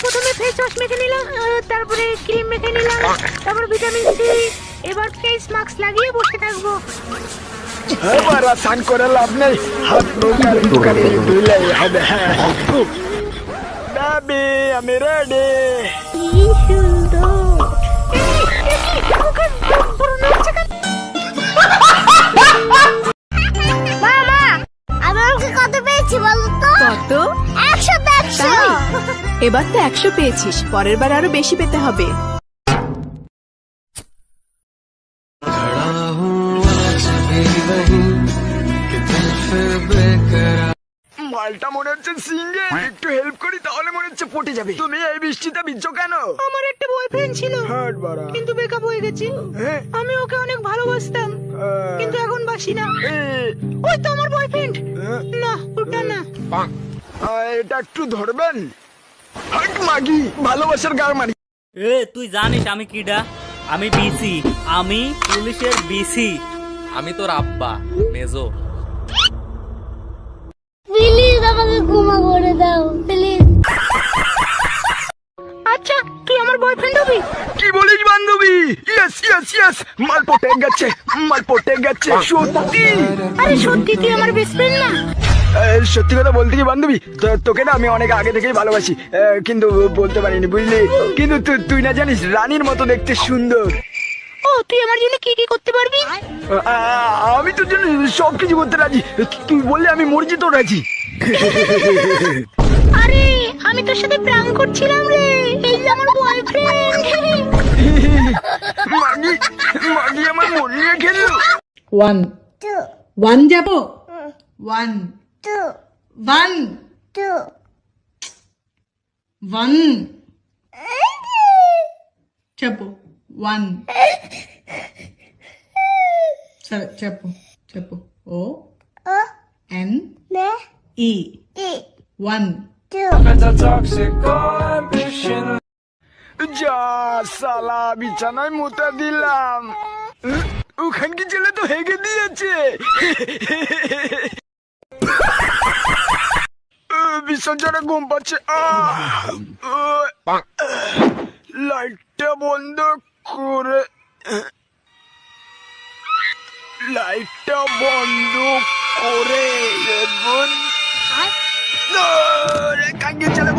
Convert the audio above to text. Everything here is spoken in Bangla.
প্রথমে ফেস ওয়াশ মেখে নিলাম, তারপরে ক্রিম মেখে নিলাম, তারপর ভিটামিন সি। এবার ফেস মাস্ক লাগিয়ে বসে থাকবো। এবার স্নান করে লাভ নেই, হাত মুখ আর মুখে ধুলেই হবে। বেবি আমি রেডি। কি সুন্দর। ওকে বড় নাচছে কেন? মামা, আমি ওকে কত পেয়েছি বলো তো? কত? 100। তাই? এবার তো 100 পেয়েছিস, পরের বার আরো বেশি পেতে হবে। মালটা মনে হচ্ছে সিঙ্গেল, একটু হেল্প করি তাহলে মনে হচ্ছে পটে যাবে। তুমি এই বৃষ্টিতে ভিজছো কেন? আমার একটা বয়ফ্রেন্ড ছিল, হাট বাড়া। কিন্তু ব্রেকআপ হয়ে গেছে। হ্যাঁ? আমি ওকে অনেক ভালোবাসতাম, কিন্তু এখন বাসি না। এই, ওই তো আমার বয়ফ্রেন্ড। না, ওটা না। এটা একটু ধরবেন? হাট মাগি, ভালোবাসার গার মারি। তুই জানিস আমি কিডা? আমি বিসি, আমি পুলিশের বিসি। আমি তোর আব্বা মেজো। প্লিজ আমাকে ক্ষমা করে দাও প্লিজ। আচ্ছা, তুই আমার বয়ফ্রেন্ড হবি? কি বলিস বান্ধবী? ইয়েস ইয়েস ইয়েস, মাল পটে গেছে, মাল পটে গেছে সত্যি। আরে সত্যি তুই আমার বেস্ট ফ্রেন্ড না? সত্যি কথা বলতে কি বান্ধবী, তোকে না আমি অনেক আগে থেকেই ভালোবাসি, কিন্তু বলতে পারিনি বুঝলি। কিন্তু তুই না জানিস রানীর মতো দেখতে সুন্দর। ও, তুই আমার জন্য কি কি করতে পারবি? আমি তোর জন্য সবকিছু করতে রাজি, তুই বললে আমি মর্জি তো রাজি। আরে আমি তোর সাথে প্ল্যান করছিলাম রে, এই যে আমার বয়ফ্রেন্ড। মাগি মাগি আমার মন নিয়ে খেললো। 1 2 1 যাবো 1 2 1 2 1 చెప్పు 1 సరే చెప్పు O O N N E E 1 2 যা সালা বিছানায় মুতা দিলাম, ওখানকি ছেলে তো হেগে দিয়েছে। ভীষণ জোরে ঘুম পাচ্ছে। লাইটটা বন্ধ করে, লাইটটা বন্ধ করে কাঙ্গে চলে